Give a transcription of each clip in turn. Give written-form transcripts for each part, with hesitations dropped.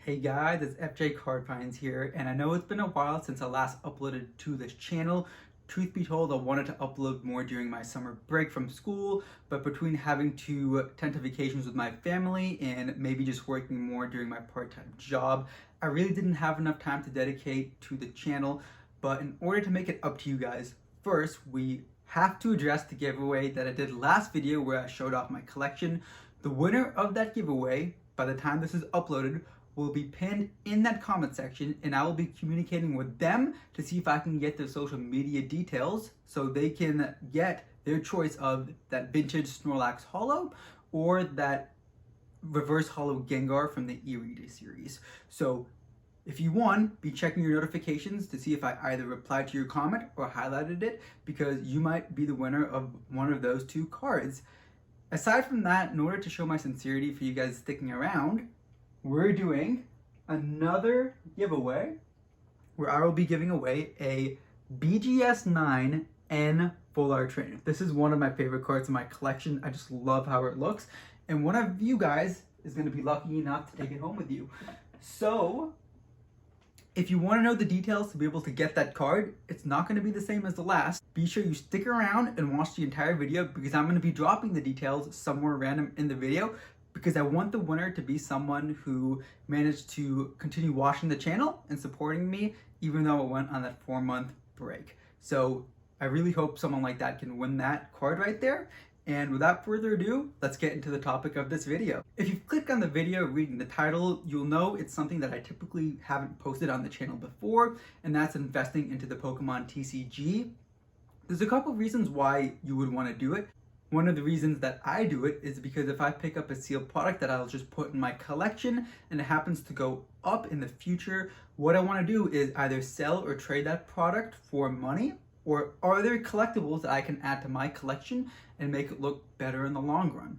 Hey guys, it's FJ Cardfinds here, and I know it's been a while since I last uploaded to this channel. Truth be told, I wanted to upload more during my summer break from school, but between having to attend to vacations with my family and maybe just working more during my part-time job, I really didn't have enough time to dedicate to the channel. But in order to make it up to you guys, first we have to address the giveaway that I did last video where I showed off my collection. The winner of that giveaway, by the time this is uploaded, will be pinned in that comment section, and I will be communicating with them to see if I can get their social media details so they can get their choice of that vintage Snorlax Holo or that reverse holo Gengar from the e-reader series. So if you won, be checking your notifications to see if I either replied to your comment or highlighted it, because you might be the winner of one of those two cards. Aside from that, in order to show my sincerity for you guys sticking around, we're doing another giveaway where I will be giving away a BGS 9 N Full Art Trainer. This is one of my favorite cards in my collection. I just love how it looks. And one of you guys is going to be lucky enough to take it home with you. So if you want to know the details to be able to get that card, it's not going to be the same as the last. Be sure you stick around and watch the entire video, because I'm going to be dropping the details somewhere random in the video, because I want the winner to be someone who managed to continue watching the channel and supporting me even though it went on that 4-month break. So I really hope someone like that can win that card right there. And without further ado, let's get into the topic of this video. If you've clicked on the video reading the title, you'll know it's something that I typically haven't posted on the channel before, and that's investing into the Pokemon TCG. There's a couple of reasons why you would want to do it. One of the reasons that I do it is because if I pick up a sealed product that I'll just put in my collection and it happens to go up in the future, what I want to do is either sell or trade that product for money, or are there collectibles that I can add to my collection and make it look better in the long run.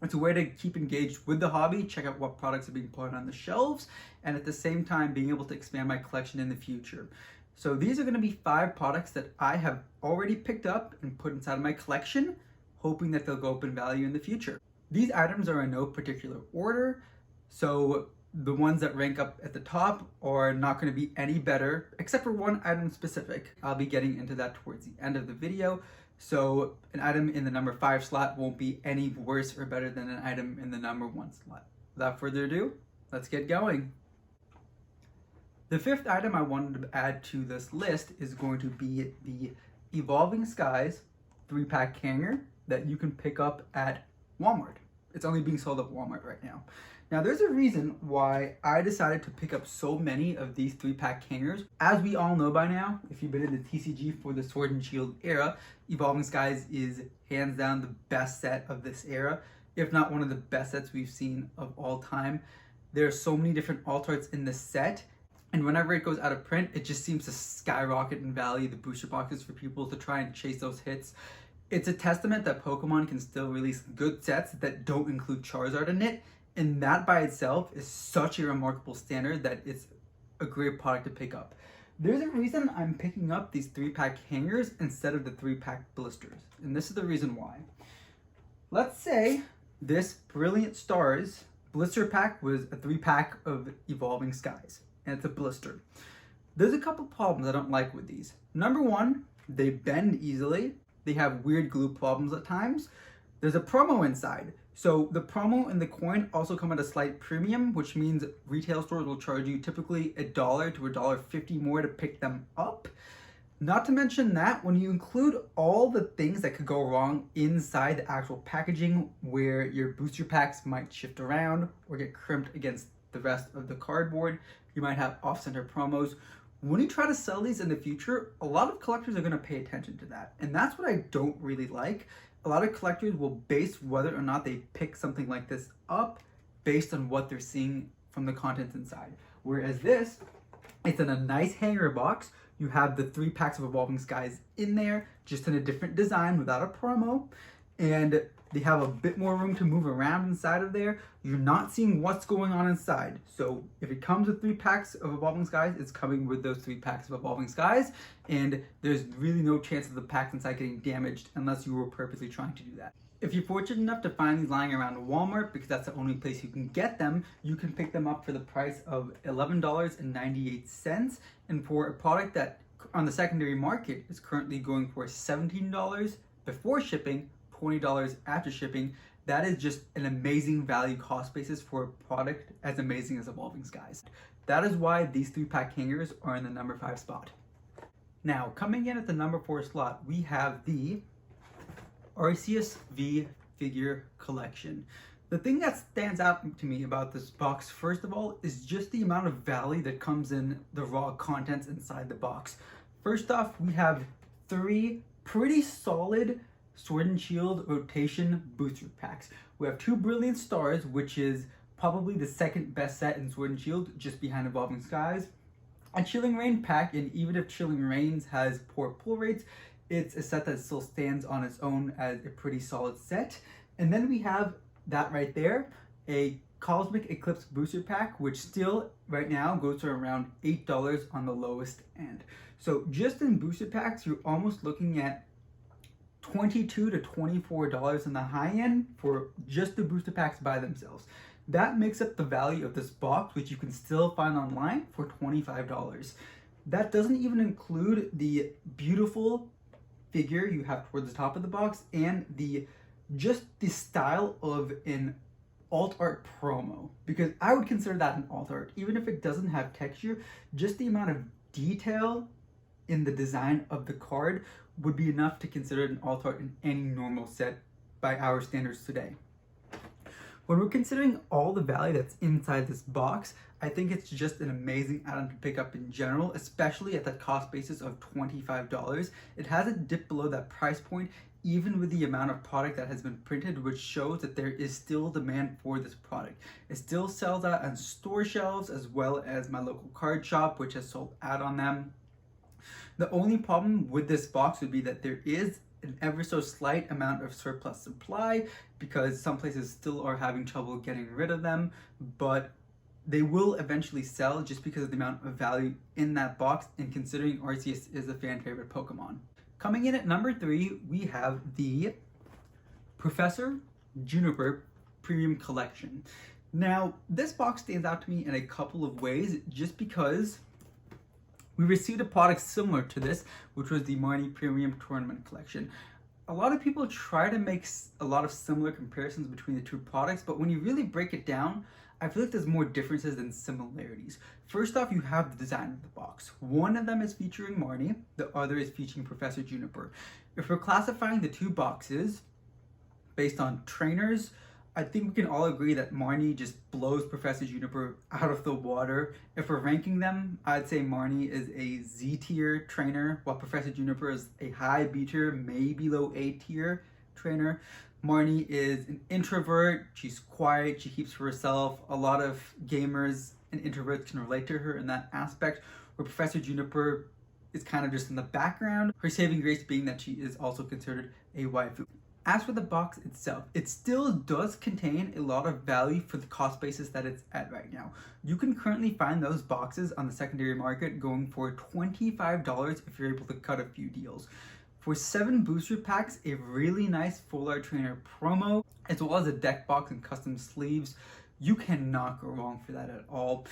It's a way to keep engaged with the hobby, check out what products are being put on the shelves, and at the same time being able to expand my collection in the future. So these are going to be 5 products that I have already picked up and put inside of my collection, hoping that they'll go up in value in the future. These items are in no particular order, so the ones that rank up at the top are not going to be any better, except for one item specific. I'll be getting into that towards the end of the video, so an item in the number 5 slot won't be any worse or better than an item in the number 1 slot. Without further ado, let's get going. The 5th item I wanted to add to this list is going to be the Evolving Skies 3-pack hanger that you can pick up at Walmart. It's only being sold at Walmart right now. Now there's a reason why I decided to pick up so many of these 3-pack hangers. As we all know by now, if you've been in the TCG for the Sword and Shield era, Evolving Skies is hands down the best set of this era, if not one of the best sets we've seen of all time. There are so many different alt arts in this set, and whenever it goes out of print, it just seems to skyrocket in value, the booster boxes, for people to try and chase those hits. It's a testament that Pokemon can still release good sets that don't include Charizard in it, and that by itself is such a remarkable standard that it's a great product to pick up. There's a reason I'm picking up these 3-pack hangers instead of the 3-pack blisters, and this is the reason why. Let's say this Brilliant Stars blister pack was a 3-pack of Evolving Skies, and it's a blister. There's a couple problems I don't like with these. Number 1, they bend easily. They have weird glue problems at times. There's a promo inside. So the promo and the coin also come at a slight premium, which means retail stores will charge you typically $1 to $1.50 more to pick them up. Not to mention that when you include all the things that could go wrong inside the actual packaging, where your booster packs might shift around or get crimped against the rest of the cardboard, you might have off-center promos. When you try to sell these in the future, a lot of collectors are going to pay attention to that. And that's what I don't really like. A lot of collectors will base whether or not they pick something like this up based on what they're seeing from the contents inside. Whereas this, it's in a nice hanger box. You have the 3 packs of Evolving Skies in there, just in a different design without a promo. And they have a bit more room to move around inside of there. You're not seeing what's going on inside. So if it comes with 3 packs of Evolving Skies, it's coming with those 3 packs of Evolving Skies, and there's really no chance of the packs inside getting damaged unless you were purposely trying to do that. If you're fortunate enough to find these lying around Walmart, because that's the only place you can get them, you can pick them up for the price of $11.98. And for a product that on the secondary market is currently going for $17 before shipping, $20 after shipping, that is just an amazing value cost basis for a product as amazing as Evolving Skies. That is why these 3-pack hangers are in the number 5 spot. Now, coming in at the number 4 slot, we have the Rcsv figure collection. The thing that stands out to me about this box, first of all, is just the amount of value that comes in the raw contents inside the box. First off, we have 3 pretty solid Sword and Shield rotation booster packs. We have 2 Brilliant Stars, which is probably the second best set in Sword and Shield, just behind Evolving Skies. A Chilling Reign pack, and even if Chilling Reigns has poor pull rates, it's a set that still stands on its own as a pretty solid set. And then we have that right there, a Cosmic Eclipse booster pack, which still right now goes for around $8 on the lowest end. So just in booster packs, you're almost looking at $22 to $24 in the high end for just the booster packs by themselves. That makes up the value of this box, which you can still find online for $25. That doesn't even include the beautiful figure you have towards the top of the box and just the style of an alt art promo, because I would consider that an alt art. Even if it doesn't have texture, just the amount of detail in the design of the card would be enough to consider it an alt art in any normal set by our standards today. When we're considering all the value that's inside this box, I think it's just an amazing item to pick up in general, especially at that cost basis of $25. It hasn't dipped below that price point, even with the amount of product that has been printed, which shows that there is still demand for this product. It still sells out on store shelves as well as my local card shop, which has sold out on them. The only problem with this box would be that there is an ever so slight amount of surplus supply, because some places still are having trouble getting rid of them, but they will eventually sell just because of the amount of value in that box, and considering Arceus is a fan favorite Pokemon. Coming in at number 3, we have the Professor Juniper Premium Collection. Now, this box stands out to me in a couple of ways, just because we received a product similar to this, which was the Marny Premium Tournament Collection. A lot of people try to make a lot of similar comparisons between the two products, but when you really break it down, I feel like there's more differences than similarities. First off, you have the design of the box. One of them is featuring Marny, the other is featuring Professor Juniper. If we're classifying the two boxes based on trainers, I think we can all agree that Marny just blows Professor Juniper out of the water. If we're ranking them, I'd say Marny is a Z tier trainer, while Professor Juniper is a high B tier, maybe low A tier trainer. Marny is an introvert, she's quiet, she keeps to herself. A lot of gamers and introverts can relate to her in that aspect, where Professor Juniper is kind of just in the background, her saving grace being that she is also considered a waifu. As for the box itself, it still does contain a lot of value for the cost basis that it's at right now. You can currently find those boxes on the secondary market going for $25 if you're able to cut a few deals. For 7 booster packs, a really nice full art trainer promo, as well as a deck box and custom sleeves, you cannot go wrong for that at all.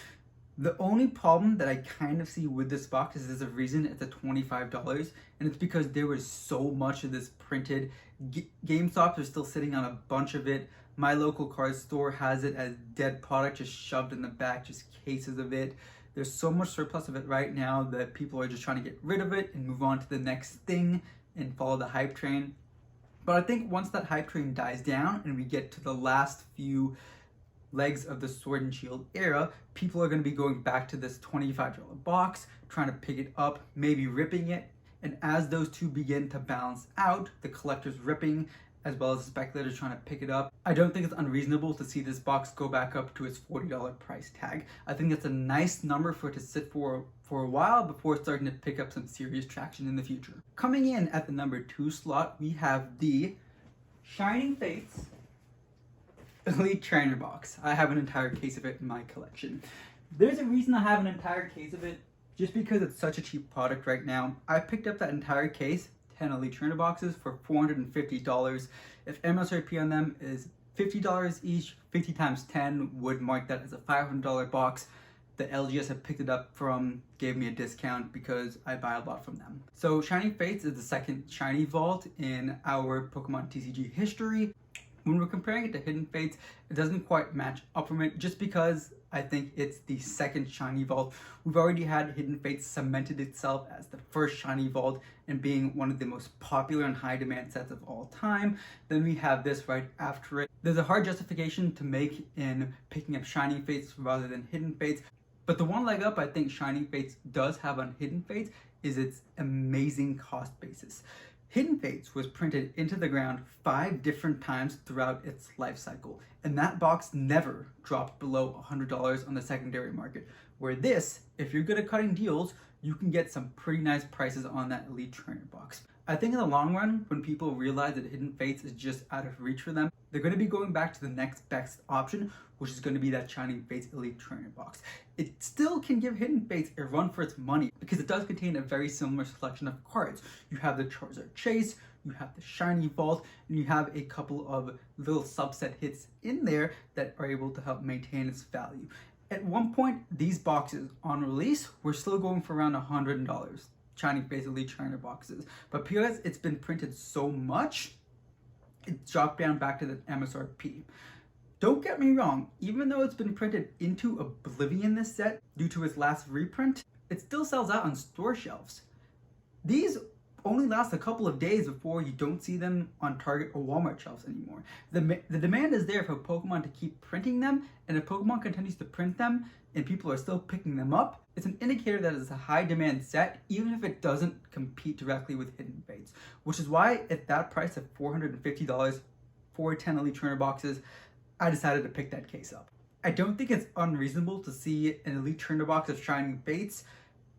The only problem that I kind of see with this box is there's a reason it's at $25, and it's because there was so much of this printed. GameStops are still sitting on a bunch of it. My local card store has it as dead product, just shoved in the back, just cases of it. There's so much surplus of it right now that people are just trying to get rid of it and move on to the next thing and follow the hype train. But I think once that hype train dies down and we get to the last few legs of the Sword and Shield era, people are going to be going back to this $25 box, trying to pick it up, maybe ripping it, and as those two begin to balance out, the collectors ripping as well as the speculators trying to pick it up, I don't think it's unreasonable to see this box go back up to its $40 price tag. I think that's a nice number for it to sit for a while before starting to pick up some serious traction in the future. Coming in at the number 2 slot, we have the Shining Fates Elite Trainer box. I have an entire case of it in my collection. There's a reason I have an entire case of it, just because it's such a cheap product right now. I picked up that entire case 10 Elite Trainer boxes for $450. If MSRP on them is $50 each, 50 times 10 would mark that as a $500 box. The LGS I picked it up from gave me a discount because I buy a lot from them. So Shiny Fates is the second shiny vault in our Pokemon TCG history. When we're comparing it to Hidden Fates, it doesn't quite match up from it just because I think it's the second shiny vault. We've already had Hidden Fates cemented itself as the first shiny vault and being one of the most popular and high demand sets of all time. Then we have this right after it. There's a hard justification to make in picking up Shiny Fates rather than Hidden Fates. But the one leg up I think Shiny Fates does have on Hidden Fates is its amazing cost basis. Hidden Fates was printed into the ground 5 different times throughout its life cycle, and that box never dropped below $100 on the secondary market. Where this, if you're good at cutting deals, you can get some pretty nice prices on that Elite Trainer box. I think in the long run, when people realize that Hidden Fates is just out of reach for them, they're going to be going back to the next best option, which is going to be that Shining Fates Elite Trainer box. It still can give Hidden Fates a run for its money because it does contain a very similar selection of cards. You have the Charizard Chase, you have the Shiny Vault, and you have a couple of little subset hits in there that are able to help maintain its value. At one point, these boxes on release were still going for around $100. Shiny Fates Elite Trainer boxes, but because it's been printed so much, it dropped down back to the MSRP. Don't get me wrong, even though it's been printed into oblivion this set due to its last reprint, it still sells out on store shelves. These only last a couple of days before you don't see them on Target or Walmart shelves anymore. The demand is there for Pokemon to keep printing them, and if Pokemon continues to print them and people are still picking them up, it's an indicator that it's a high demand set, even if it doesn't compete directly with Hidden Fates. Which is why at that price of $450 for 10 Elite Trainer boxes, I decided to pick that case up. I don't think it's unreasonable to see an Elite Trainer box of Shining Fates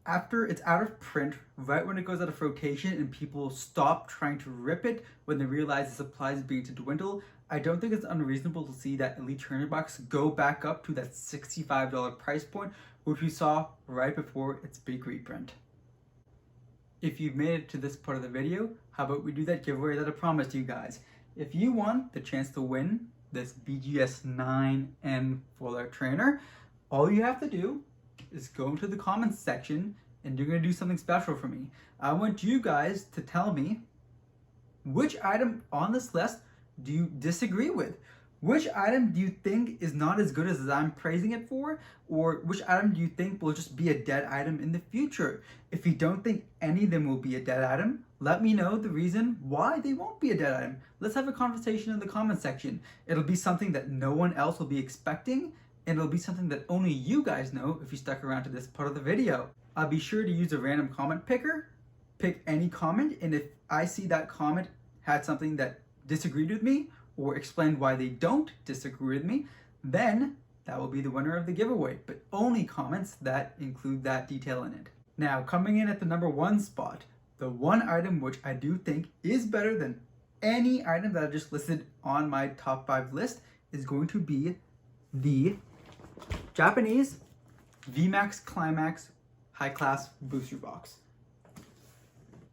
after it's out of print, right when it goes out of rotation and people stop trying to rip it when they realize the supply is beginning to dwindle. I don't think it's unreasonable to see that Elite Trainer box go back up to that $65 price point, which we saw right before its big reprint. If you've made it to this part of the video, how about we do that giveaway that I promised you guys. If you want the chance to win this BGS 9N Full Art Trainer, all you have to do is go into the comments section and you're going to do something special for me. I want you guys to tell me which item on this list do you disagree with? Which item do you think is not as good as I'm praising it for? Or which item do you think will just be a dead item in the future? If you don't think any of them will be a dead item, let me know the reason why they won't be a dead item. Let's have a conversation in the comment section. It'll be something that no one else will be expecting, and it'll be something that only you guys know if you stuck around to this part of the video. I'll be sure to use a random comment picker, pick any comment, and if I see that comment had something that disagreed with me or explained why they don't disagree with me, then that will be the winner of the giveaway, but only comments that include that detail in it. Now, coming in at the number 1 spot, the one item which I do think is better than any item that I just listed on my top 5 list is going to be the Japanese VMAX Climax High Class Booster Box.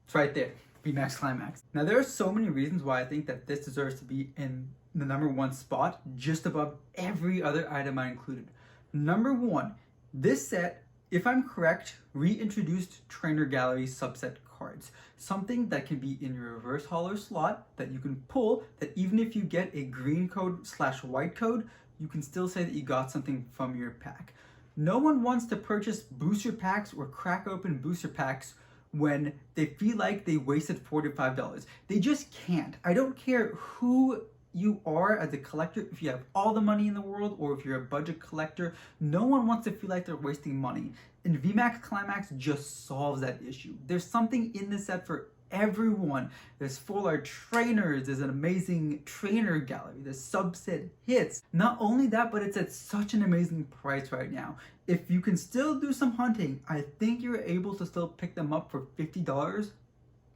It's right there, VMAX Climax. Now there are so many reasons why I think that this deserves to be in the number 1 spot, just above every other item I included. Number 1, this set, if I'm correct, reintroduced Trainer Gallery subset cards. Something that can be in your reverse holo slot that you can pull, that even if you get a green code / white code, you can still say that you got something from your pack. No one wants to purchase booster packs or crack open booster packs when they feel like they wasted $45. They just can't. I don't care who you are as a collector, if you have all the money in the world or if you're a budget collector, no one wants to feel like they're wasting money. And VMAX Climax just solves that issue. There's something in this set for everyone. There's full art trainers, there's an amazing trainer gallery, there's subset hits. Not only that, but it's at such an amazing price right now. If you can still do some hunting, I think you're able to still pick them up for $50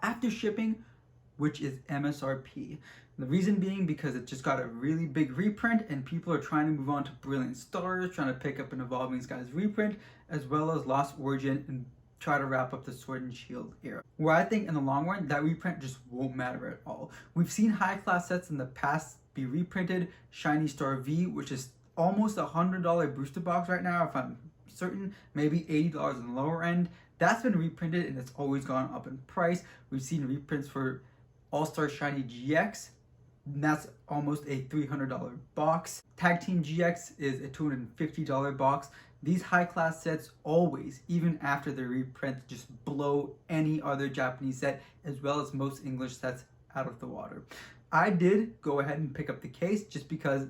after shipping, which is MSRP. The reason being because it just got a really big reprint and people are trying to move on to Brilliant Stars, trying to pick up an Evolving Skies reprint, as well as Lost Origin and try to wrap up the Sword and Shield era, where I think in the long run that reprint just won't matter at all. We've seen high class sets in the past be reprinted. Shiny Star V, which is almost $100 booster box right now, if I'm certain, maybe $80 on the lower end. That's been reprinted and it's always gone up in price. We've seen reprints for All-Star Shiny GX, and that's almost a $300 box. Tag Team GX is a $250 box. These high class sets always, even after the reprint, just blow any other Japanese set as well as most English sets out of the water. I did go ahead and pick up the case just because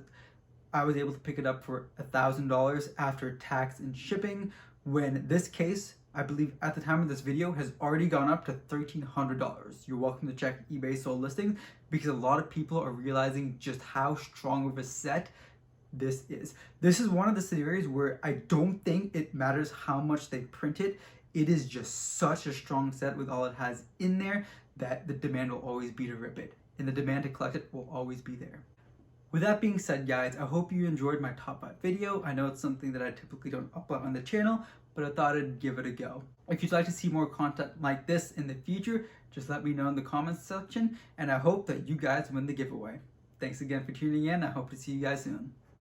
I was able to pick it up for $1,000 after tax and shipping, when this case, I believe at the time of this video, has already gone up to $1,300. You're welcome to check eBay sold listings because a lot of people are realizing just how strong of a set this is. This is one of the scenarios where I don't think it matters how much they print it. It is just such a strong set with all it has in there that the demand will always be to rip it, and the demand to collect it will always be there. With that being said, guys, I hope you enjoyed my top 5 video. I know it's something that I typically don't upload on the channel, but I thought I'd give it a go. If you'd like to see more content like this in the future, just let me know in the comments section, and I hope that you guys win the giveaway. Thanks again for tuning in. I hope to see you guys soon.